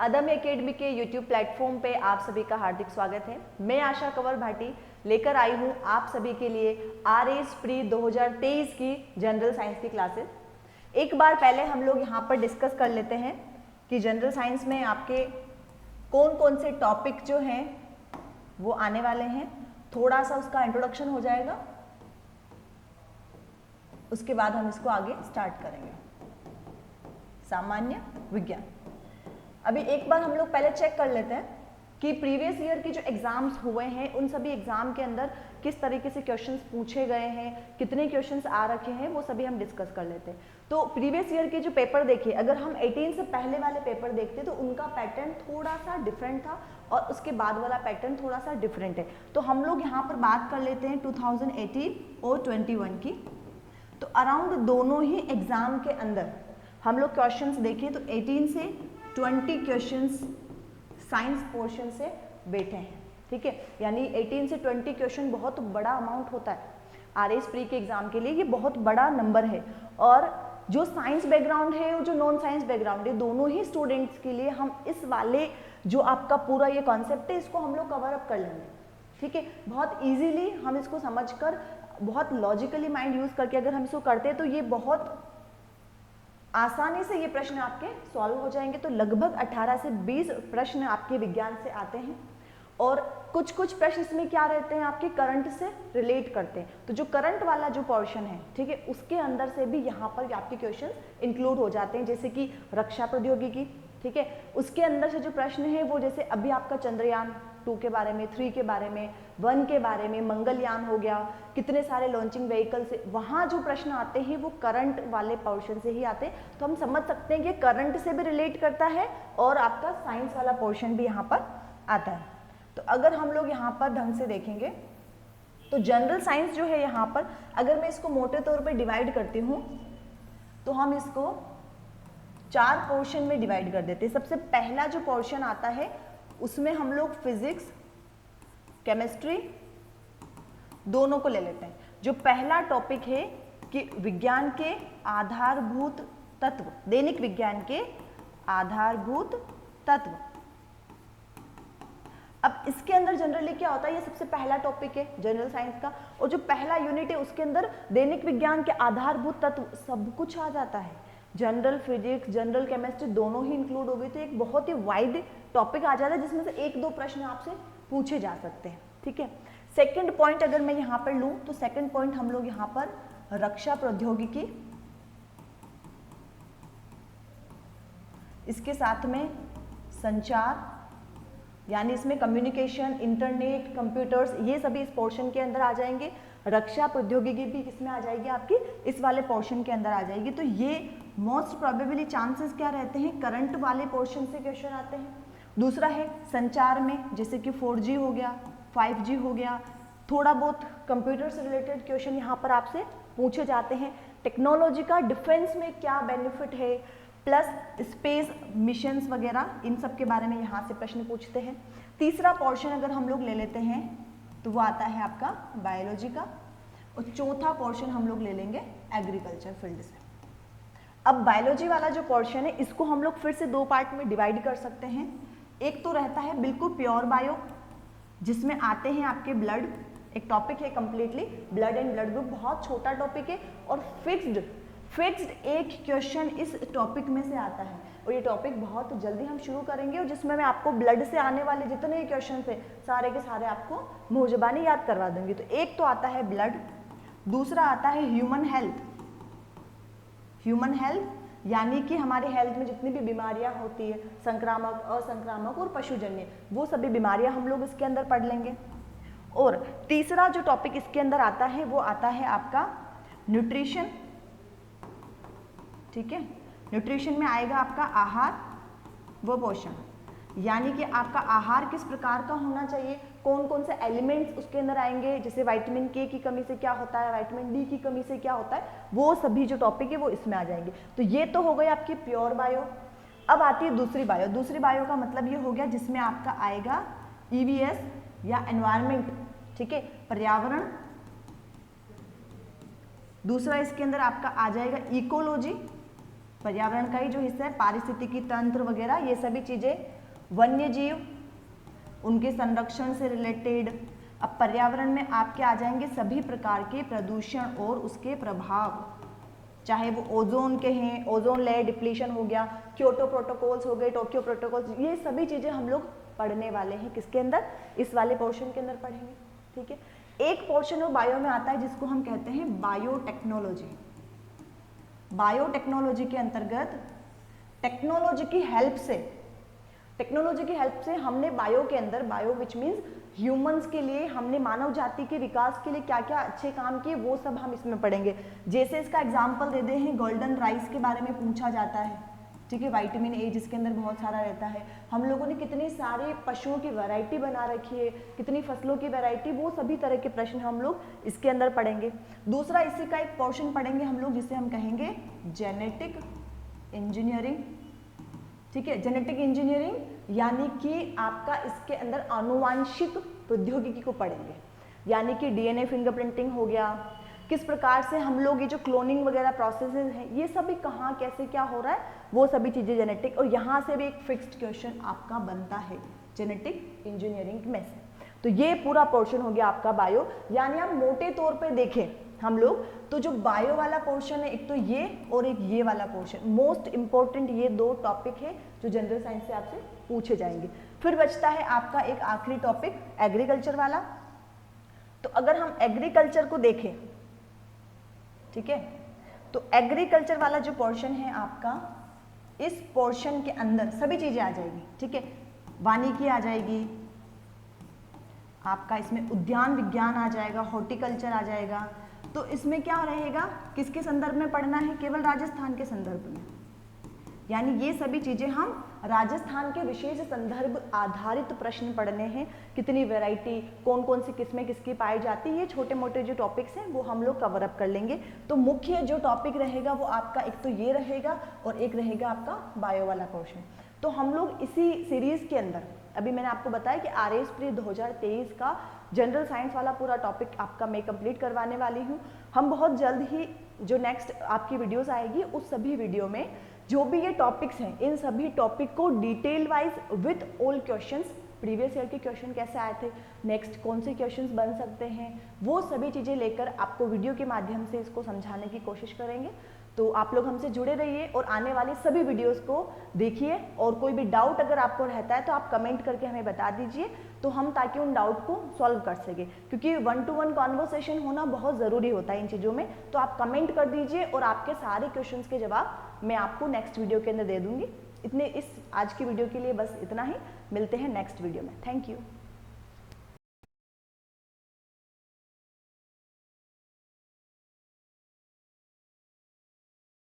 अदम्य एकेडमी के YouTube platform पे आप सभी का हार्दिक स्वागत है। मैं आशा कंवर भाटी लेकर आई हूँ आप सभी के लिए RAS प्री 2023 की जनरल साइंस की क्लासेस। एक बार पहले हम लोग यहाँ पर डिस्कस कर लेते हैं कि जनरल साइंस में आपके कौन कौन से टॉपिक जो हैं वो आने वाले हैं। थोड़ा सा उसका इंट्रोडक्शन हो जाएगा, उसके बाद हम इसको आगे स्टार्ट करेंगे। सामान्य विज्ञान। अभी एक बार हम लोग पहले चेक कर लेते हैं कि प्रीवियस ईयर की जो एग्जाम्स हुए हैं उन सभी एग्जाम के अंदर किस तरीके से क्वेश्चंस पूछे गए हैं, कितने क्वेश्चंस आ रखे हैं, वो सभी हम डिस्कस कर लेते हैं। तो प्रीवियस ईयर के जो पेपर देखिए, अगर हम 18 से पहले वाले पेपर देखते तो उनका पैटर्न थोड़ा सा डिफरेंट था और उसके बाद वाला पैटर्न थोड़ा सा डिफरेंट है। तो हम लोग यहाँ पर बात कर लेते हैं 2018 और 21 की। तो अराउंड दोनों ही एग्जाम के अंदर हम लोग क्वेश्चंस देखें तो 18 से 20 क्वेश्चंस साइंस पोर्शन से बैठे हैं, ठीक है। यानी 18 से 20 क्वेश्चन बहुत बड़ा अमाउंट होता है RAS प्री के एग्जाम के लिए, ये बहुत बड़ा नंबर है। और जो साइंस बैकग्राउंड है और जो नॉन साइंस बैकग्राउंड है, दोनों ही स्टूडेंट्स के लिए हम इस वाले जो आपका पूरा ये कॉन्सेप्ट है इसको हम लोग कवर अप कर लेंगे, ठीक है। बहुत ईजीली हम इसको समझकर, बहुत लॉजिकली माइंड यूज करके अगर हम इसको करते हैं तो ये बहुत आसानी से ये प्रश्न आपके सॉल्व हो जाएंगे। तो लगभग 18 से 20 प्रश्न आपके विज्ञान से आते हैं और कुछ कुछ प्रश्न इसमें क्या रहते हैं, आपके करंट से रिलेट करते हैं। तो जो करंट वाला जो पोर्शन है, ठीक है, उसके अंदर से भी यहाँ पर आपके क्वेश्चन इंक्लूड हो जाते हैं, जैसे कि रक्षा प्रौद्योगिकी, ठीक है। उसके अंदर से जो प्रश्न है वो जैसे अभी आपका चंद्रयान 2 के बारे में, 3 के बारे में, 1 के बारे में, मंगलयान हो गया, कितने सारे लॉन्चिंग व्हीकल से, वहाँ जो प्रश्न आते हैं वो करंट वाले पोर्शन से ही आते हैं। तो हम समझ सकते हैं कि करंट से भी रिलेट करता है और आपका साइंस वाला पोर्शन भी यहाँ पर आता है। तो अगर हम लोग यहाँ पर ढंग से देखेंगे तो जनरल साइंस जो है यहाँ पर, अगर मैं इसको मोटे तौर पर डिवाइड करती हूँ तो हम इसको 4 पोर्शन में डिवाइड कर देते हैं। सबसे पहला जो पोर्शन आता है उसमें हम लोग फिजिक्स, केमिस्ट्री दोनों को ले लेते हैं। जो पहला टॉपिक है कि विज्ञान के आधारभूत तत्व, दैनिक विज्ञान के आधारभूत तत्व। अब इसके अंदर जनरली क्या होता है, ये सबसे पहला टॉपिक है जनरल साइंस का, और जो पहला यूनिट है उसके अंदर दैनिक विज्ञान के आधारभूत तत्व सब कुछ आ जाता है। जनरल फिजिक्स, जनरल केमिस्ट्री दोनों ही इंक्लूड हो गई। तो एक बहुत ही वाइड टॉपिक आ जाता है जिसमें से 1-2 प्रश्न आपसे पूछे जा सकते हैं, ठीक है। सेकंड पॉइंट अगर मैं यहाँ पर लूँ तो सेकंड पॉइंट हम लोग यहाँ पर रक्षा प्रौद्योगिकी, इसके साथ में संचार, यानी इसमें कम्युनिकेशन, इंटरनेट, कंप्यूटर्स, ये सभी इस पोर्शन के अंदर आ जाएंगे। रक्षा प्रौद्योगिकी भी किसमें आ जाएगी, आपकी इस वाले पोर्शन के अंदर आ जाएगी। तो ये मोस्ट प्रोबेबली चांसेस क्या रहते हैं, करंट वाले पोर्शन से क्वेश्चन आते हैं। दूसरा है संचार में, जैसे कि 4G हो गया, 5G हो गया, थोड़ा बहुत कंप्यूटर से रिलेटेड क्वेश्चन यहाँ पर आपसे पूछे जाते हैं। टेक्नोलॉजी का डिफेंस में क्या बेनिफिट है, प्लस स्पेस मिशंस वगैरह, इन सब के बारे में यहाँ से प्रश्न पूछते हैं। तीसरा पोर्शन अगर हम लोग ले लेते हैं तो वो आता है आपका बायोलॉजी का, और चौथा पोर्शन हम लोग ले लेंगे एग्रीकल्चर फील्ड से। अब बायोलॉजी वाला जो पोर्शन है इसको हम लोग फिर से 2 पार्ट में डिवाइड कर सकते हैं। एक तो रहता है बिल्कुल प्योर बायो, जिसमें आते हैं आपके ब्लड, एक टॉपिक है completely blood and blood group, बहुत छोटा टॉपिक है और फिक्स्ड एक क्वेश्चन इस टॉपिक में से आता है। और ये टॉपिक बहुत जल्दी हम शुरू करेंगे और जिसमें मैं आपको ब्लड से आने वाले जितने क्वेश्चन थे सारे के सारे आपको मुंह ज़बानी याद करवा दूंगी। तो एक तो आता है ब्लड, दूसरा आता है ह्यूमन हेल्थ। ह्यूमन हेल्थ यानी कि हमारे हेल्थ में जितनी भी बीमारियां होती है, संक्रामक, असंक्रामक और पशुजन्य, वो सभी बीमारियां हम लोग इसके अंदर पढ़ लेंगे। और तीसरा जो टॉपिक इसके अंदर आता है वो आता है आपका न्यूट्रिशन, ठीक है। न्यूट्रिशन में आएगा आपका आहार व पोषण, यानी कि आपका आहार किस प्रकार का होना चाहिए, कौन कौन से एलिमेंट्स उसके अंदर आएंगे, जैसे विटामिन के की कमी से क्या होता है, विटामिन डी की कमी से क्या होता है, वो सभी जो टॉपिक है वो इसमें आ जाएंगे। तो ये तो हो गई आपकी प्योर बायो। अब आती है दूसरी बायो। दूसरी बायो का मतलब ये हो गया जिसमें आपका आएगा EVS या एनवायरमेंट, ठीक है, पर्यावरण। दूसरा इसके अंदर आपका आ जाएगा इकोलॉजी, पर्यावरण का ही जो हिस्सा है, पारिस्थितिकी तंत्र वगैरह ये सभी चीजें, वन्य जीव, उनके संरक्षण से रिलेटेड। अब पर्यावरण में आपके आ जाएंगे सभी प्रकार के प्रदूषण और उसके प्रभाव, चाहे वो ओजोन के हैं, ओजोन लेयर डिप्लीशन हो गया, क्योटो प्रोटोकॉल्स हो गए, टोक्यो प्रोटोकॉल्स, ये सभी चीजें हम लोग पढ़ने वाले हैं। किसके अंदर? इस वाले पोर्शन के अंदर पढ़ेंगे। ठीक है, एक पोर्शन ऑफ बायो में आता है जिसको हम कहते हैं बायोटेक्नोलॉजी। बायोटेक्नोलॉजी के अंतर्गत टेक्नोलॉजी की हेल्प से हमने बायो के अंदर, बायो विच मीन्स ह्यूमंस के लिए, हमने मानव जाति के विकास के लिए क्या क्या अच्छे काम किए वो सब हम इसमें पढ़ेंगे। जैसे इसका एग्जाम्पल दे दे हैं, गोल्डन राइस के बारे में पूछा जाता है। ठीक है, विटामिन ए जिसके अंदर बहुत सारा रहता है। हम लोगों ने कितने सारे पशुओं की वैरायटी बना रखी है, कितनी फसलों की वैरायटी, वो सभी तरह के प्रश्न हम लोग इसके अंदर पढ़ेंगे। दूसरा इसी का एक पोर्शन पढ़ेंगे हम लोग जिसे हम कहेंगे जेनेटिक इंजीनियरिंग। ठीक है, जेनेटिक इंजीनियरिंग यानी कि आपका इसके अंदर आनुवांशिक प्रौद्योगिकी को पढ़ेंगे, यानी कि डीएनए फिंगरप्रिंटिंग हो गया, किस प्रकार से हम लोग ये जो क्लोनिंग वगैरह प्रोसेसेस हैं ये सभी कहाँ कैसे क्या हो रहा है, वो सभी चीज़ें जेनेटिक। और यहाँ से भी एक फिक्स्ड क्वेश्चन आपका बनता है जेनेटिक इंजीनियरिंग में से। तो ये पूरा पोर्शन हो गया आपका बायो। यानी आप मोटे तौर पे देखें हम लोग तो जो बायो वाला पोर्शन है, एक तो ये और एक ये वाला पोर्शन, मोस्ट इंपॉर्टेंट ये दो टॉपिक है जो जनरल साइंस से आपसे पूछे जाएंगे। फिर बचता है आपका एक आखिरी टॉपिक एग्रीकल्चर वाला। तो अगर हम एग्रीकल्चर को देखें, ठीक है, तो एग्रीकल्चर वाला जो पोर्शन है आपका, इस पोर्शन के अंदर सभी चीजें आ जाएगी। ठीक है, वानिकी आ जाएगी आपका, इसमें उद्यान विज्ञान आ जाएगा, हॉर्टिकल्चर आ जाएगा। तो इसमें क्या रहेगा, किसके संदर्भ में पढ़ना है, केवल राजस्थान के संदर्भ में। यानी ये सभी चीजें हम राजस्थान के विशेष संदर्भ आधारित प्रश्न पढ़ने हैं। कितनी वैरायटी, कौन कौन सी किस्में किसकी पाई जाती है, ये छोटे मोटे जो टॉपिक्स हैं वो हम लोग कवर अप कर लेंगे। तो मुख्य जो टॉपिक रहेगा वो आपका एक तो ये रहेगा और एक रहेगा आपका बायो वाला पोर्शन। तो हम लोग इसी सीरीज के अंदर, अभी मैंने आपको बताया कि आरएस प्री 2023 का जनरल साइंस वाला पूरा टॉपिक आपका मैं कंप्लीट करवाने वाली हूँ। हम बहुत जल्द ही जो नेक्स्ट आपकी वीडियोस आएगी उस सभी वीडियो में जो भी ये टॉपिक्स हैं, इन सभी टॉपिक को detail wise with all questions, previous year के क्वेश्चन कैसे आए थे, नेक्स्ट कौन से क्वेश्चंस बन सकते हैं, वो सभी चीज़ें लेकर आपको वीडियो के माध्यम से इसको समझाने की कोशिश करेंगे। तो आप लोग हमसे जुड़े रहिए और आने वाले सभी वीडियोस को देखिए। और कोई भी डाउट अगर आपको रहता है तो आप कमेंट करके हमें बता दीजिए, तो हम ताकि उन डाउट को सॉल्व कर सके, क्योंकि 1-to-1 कॉन्वर्सेशन होना बहुत ज़रूरी होता है इन चीज़ों में। तो आप कमेंट कर दीजिए और आपके सारे क्वेश्चंस के जवाब मैं आपको नेक्स्ट वीडियो के अंदर दे दूंगी। इतने इस आज की वीडियो के लिए बस इतना ही, मिलते हैं नेक्स्ट वीडियो में। Thank you.